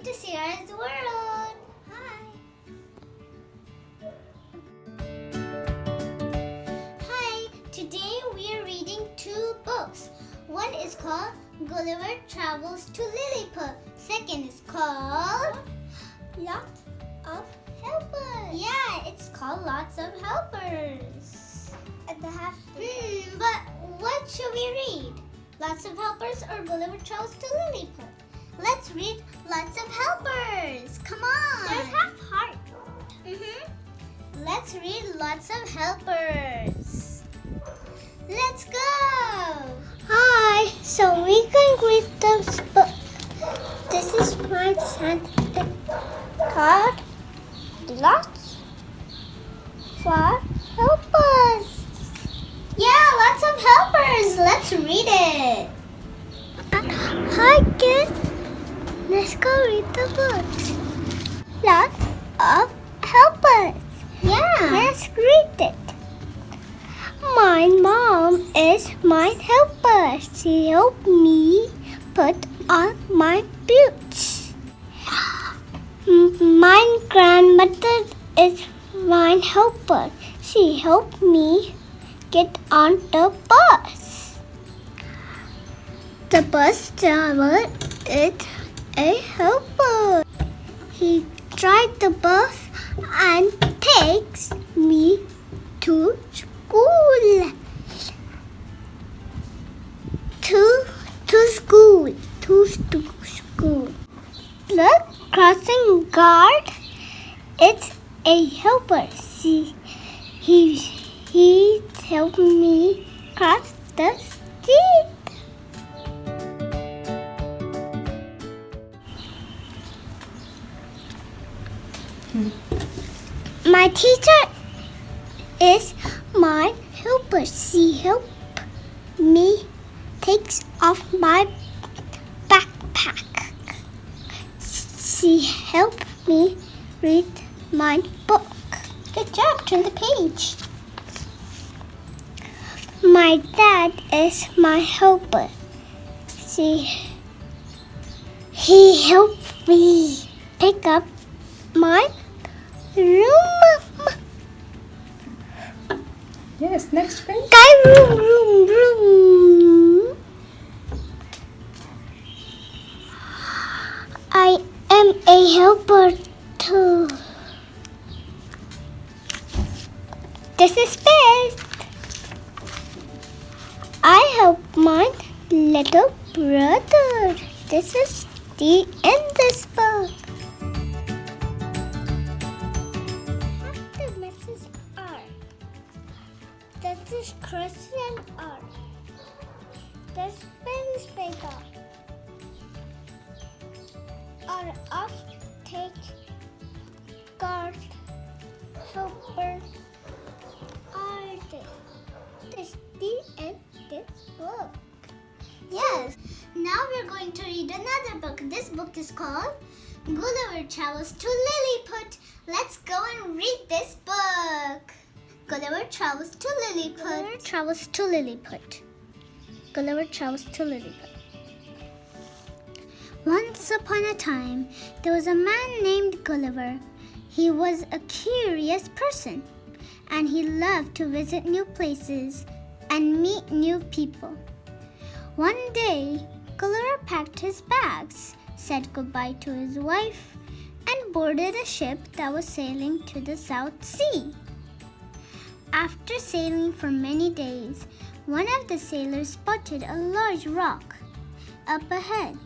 to Sierra's World. Hi. Hi, today we are reading two books. One is called Gulliver Travels to Lilliput. Second is called Lots of Helpers. Yeah, it's called Lots of Helpers. But what should we read? Lots of Helpers or Gulliver Travels to Lilliput? Let's read Lots of Helpers. Come on. There's half-heart. Let's read Lots of Helpers. Let's go. Hi, so we can read this book. This is my son called Lots for Helpers. Yeah, Lots of Helpers. Let's read it. Hi kids, let's go read the books. Lots of Helpers. Yeah. Let's read it. My mom is my helper. She helped me put on my boots. My grandmother is my helper. She helped me get on the bus. The bus driver is a helper. He drives the bus and takes me to school. To school. The crossing guard is a helper. He helped me cross the street. My teacher is my helper. She helped me take off my backpack. She helped me read my book. Good job. Turn the page. My dad is my helper. He helped me pick up my room. Yes, next page. Room. I am a helper too. This is best. I help my little brother. This is the end of this book. The messages are. This is Christian art. The Spanish paper are off take guard helper art. This is the end of this book. Yes. Now we're going to read another book. This book is called Gulliver Travels to Lilliput. Let's go and read this book. Gulliver Travels to Lilliput. Gulliver travels to Lilliput. Gulliver travels to Lilliput. Once upon a time, there was a man named Gulliver. He was a curious person, and he loved to visit new places and meet new people. One day, Gulliver packed his bags, said goodbye to his wife, and boarded a ship that was sailing to the South Sea. After sailing for many days, one of the sailors spotted a large rock up ahead.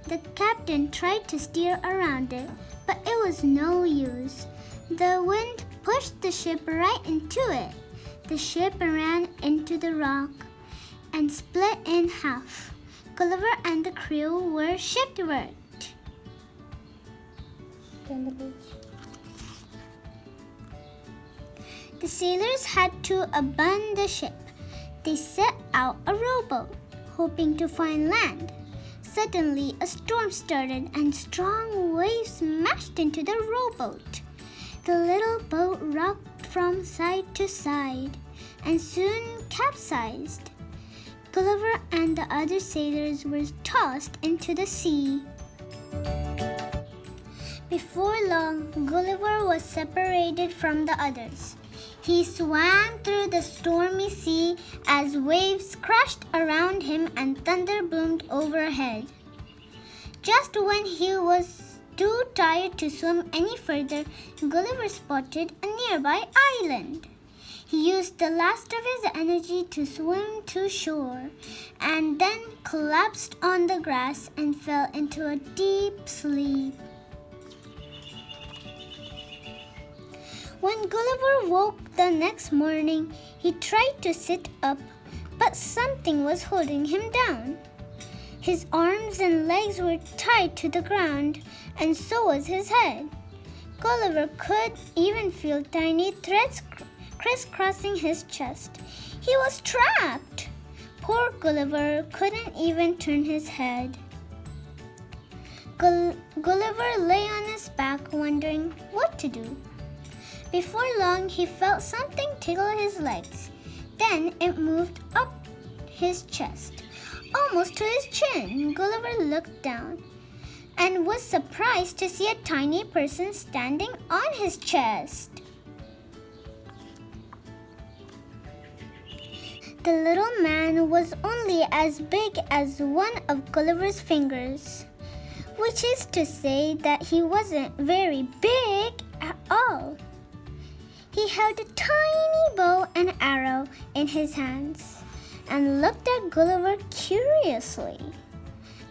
The captain tried to steer around it, but it was no use. The wind pushed the ship right into it. The ship ran into the rock and split in half. Gulliver and the crew were shipwrecked. The sailors had to abandon the ship. They set out a rowboat, hoping to find land. Suddenly, a storm started and strong waves smashed into the rowboat. The little boat rocked from side to side and soon capsized. Gulliver and the other sailors were tossed into the sea. Before long, Gulliver was separated from the others. He swam through the stormy sea as waves crashed around him and thunder boomed overhead. Just when he was too tired to swim any further, Gulliver spotted a nearby island. He used the last of his energy to swim to shore and then collapsed on the grass and fell into a deep sleep. When Gulliver woke the next morning, he tried to sit up, but something was holding him down. His arms and legs were tied to the ground, and so was his head. Gulliver could even feel tiny threads crisscrossing his chest. He was trapped. Poor Gulliver couldn't even turn his head. Gulliver lay on his back, wondering what to do. Before long, he felt something tickle his legs. Then it moved up his chest, almost to his chin. Gulliver looked down and was surprised to see a tiny person standing on his chest. The little man was only as big as one of Gulliver's fingers, which is to say that he wasn't very big at all. He held a tiny bow and arrow in his hands and looked at Gulliver curiously.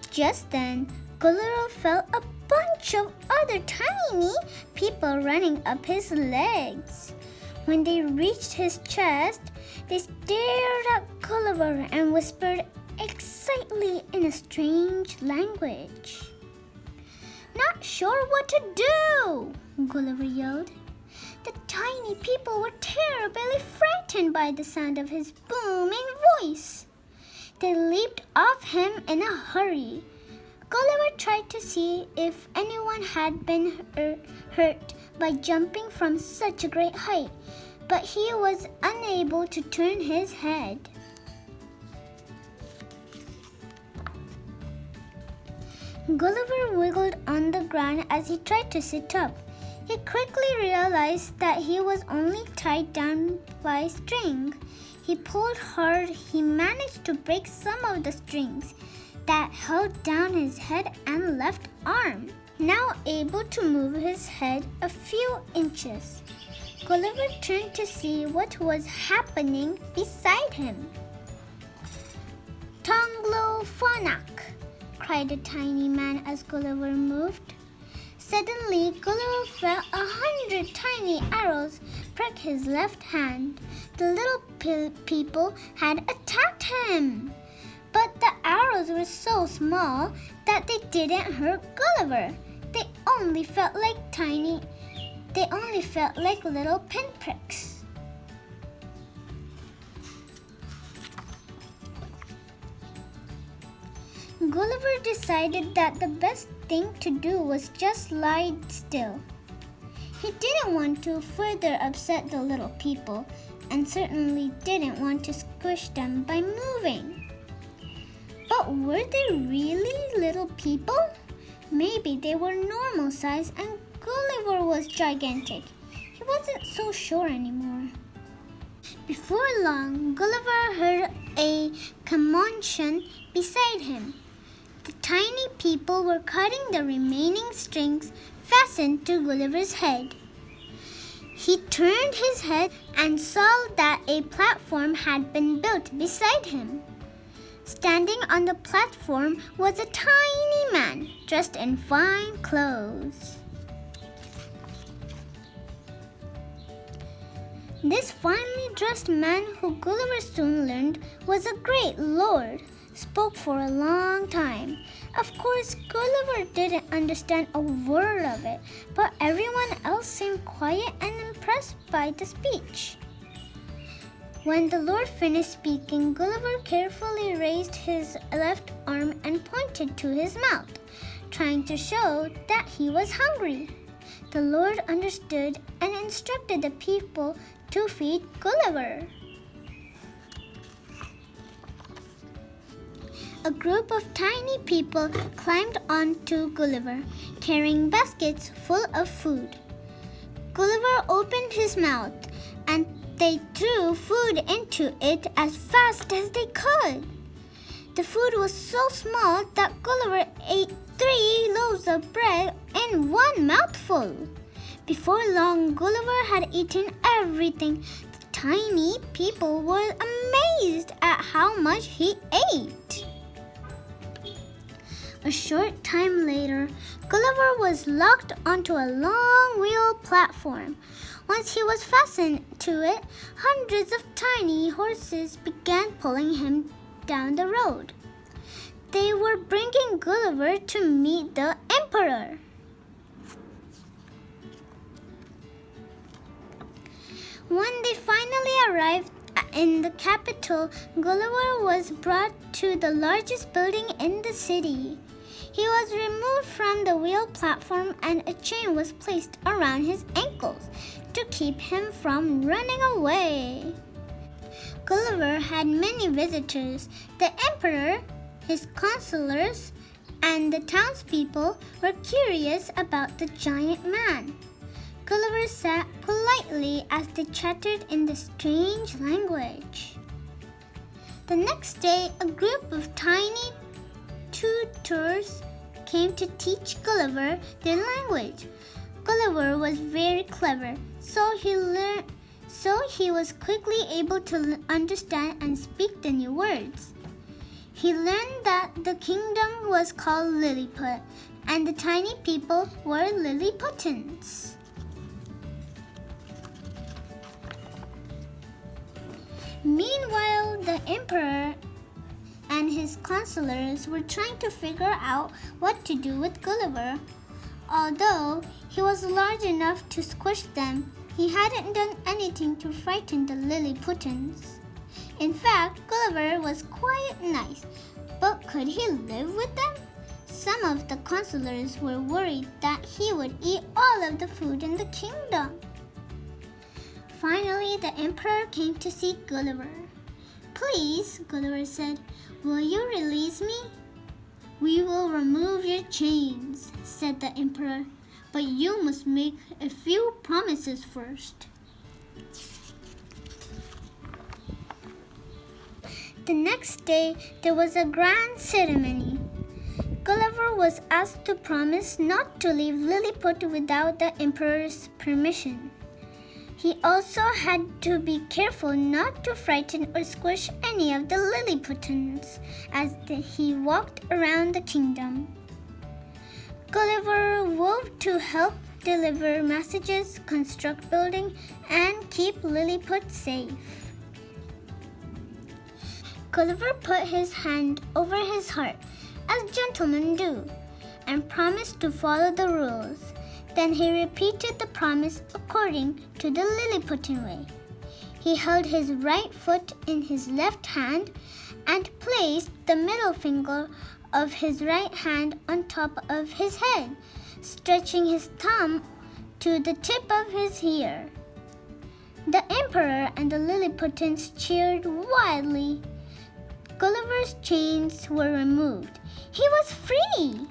Just then, Gulliver felt a bunch of other tiny people running up his legs. When they reached his chest, they stared at Gulliver and whispered excitedly in a strange language. "Not sure what to do," Gulliver yelled. The tiny people were terribly frightened by the sound of his booming voice. They leaped off him in a hurry. Gulliver tried to see if anyone had been hurt by jumping from such a great height, but he was unable to turn his head. Gulliver wiggled on the ground as he tried to sit up. He quickly realized that he was only tied down by a string. He pulled hard. He managed to break some of the strings that held down his head and left arm. Now able to move his head a few inches, Gulliver turned to see what was happening beside him. "Tonglophonak!" cried the tiny man as Gulliver moved. Suddenly, Gulliver felt 100 tiny arrows prick his left hand. The little people had attacked him. But the arrows were so small that they didn't hurt Gulliver. They only felt like little pinpricks. Gulliver decided that the best thing to do was just lie still. He didn't want to further upset the little people and certainly didn't want to squish them by moving. But were they really little people? Maybe they were normal size and Gulliver was gigantic. He wasn't so sure anymore. Before long, Gulliver heard a commotion beside him. The tiny people were cutting the remaining strings fastened to Gulliver's head. He turned his head and saw that a platform had been built beside him. Standing on the platform was a tiny man dressed in fine clothes. This finely dressed man, who Gulliver soon learned was a great lord, spoke for a long time. Of course, Gulliver didn't understand a word of it, but everyone else seemed quiet and impressed by the speech. When the Lord finished speaking, Gulliver carefully raised his left arm and pointed to his mouth, trying to show that he was hungry. The Lord understood and instructed the people to feed Gulliver. a group of tiny people climbed onto Gulliver, carrying baskets full of food. Gulliver opened his mouth, and they threw food into it as fast as they could. The food was so small that Gulliver ate 3 loaves of bread in one mouthful. Before long, Gulliver had eaten everything. The tiny people were amazed at how much he ate. A short time later, Gulliver was locked onto a long wheel platform. Once he was fastened to it, hundreds of tiny horses began pulling him down the road. They were bringing Gulliver to meet the Emperor. When they finally arrived in the capital, Gulliver was brought to the largest building in the city. He was removed from the wheel platform and a chain was placed around his ankles to keep him from running away. Gulliver had many visitors. The emperor, his counselors, and the townspeople were curious about the giant man. Gulliver sat politely as they chattered in the strange language. The next day, a group of tiny tutors came to teach Gulliver their language. Gulliver was very clever, so he was quickly able to understand and speak the new words. He learned that the kingdom was called Lilliput, and the tiny people were Lilliputians. Meanwhile, the emperor and his counselors were trying to figure out what to do with Gulliver. Although he was large enough to squish them, he hadn't done anything to frighten the Lilliputians. In fact, Gulliver was quite nice, but could he live with them? Some of the counselors were worried that he would eat all of the food in the kingdom. Finally, the emperor came to see Gulliver. "Please," Gulliver said, "will you release me?" "We will remove your chains," said the emperor, "but you must make a few promises first." The next day, there was a grand ceremony. Gulliver was asked to promise not to leave Lilliput without the emperor's permission. He also had to be careful not to frighten or squish any of the Lilliputians as he walked around the kingdom. Gulliver vowed to help deliver messages, construct buildings, and keep Lilliput safe. Gulliver put his hand over his heart, as gentlemen do, and promised to follow the rules. Then he repeated the promise according to the Lilliputian way. He held his right foot in his left hand and placed the middle finger of his right hand on top of his head, stretching his thumb to the tip of his ear. The emperor and the Lilliputians cheered wildly. Gulliver's chains were removed. He was free!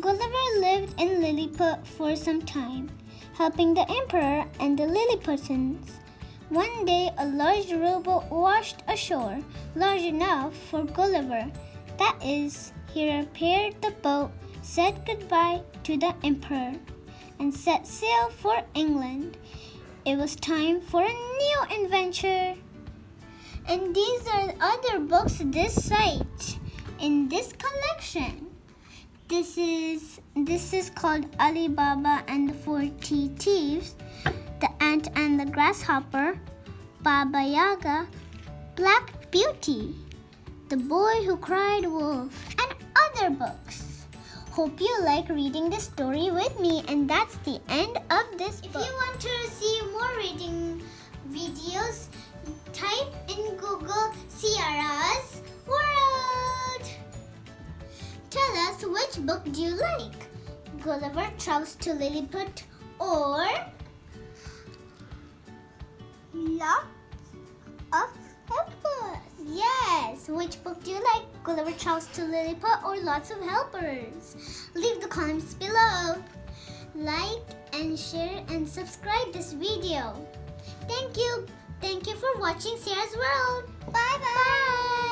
Gulliver lived in Lilliput for some time, helping the emperor and the Lilliputians. One day, a large rowboat washed ashore, large enough for Gulliver. That is, he repaired the boat, said goodbye to the emperor, and set sail for England. It was time for a new adventure. And these are other books this site in this collection. This is called Ali Baba and the 40 Thieves, The Ant and the Grasshopper, Baba Yaga, Black Beauty, The Boy Who Cried Wolf, and other books. Hope you like reading this story with me, and that's the end of this book. If you want to see more reading videos, type in Google Ciara's World. Tell us, which book do you like? Gulliver Travels to Lilliput or lots of helpers. Yes, which book do you like? Gulliver Travels to Lilliput or Lots of Helpers? Leave the comments below. Like and share and subscribe this video. Thank you. Thank you for watching Sarah's World. Bye bye. Bye.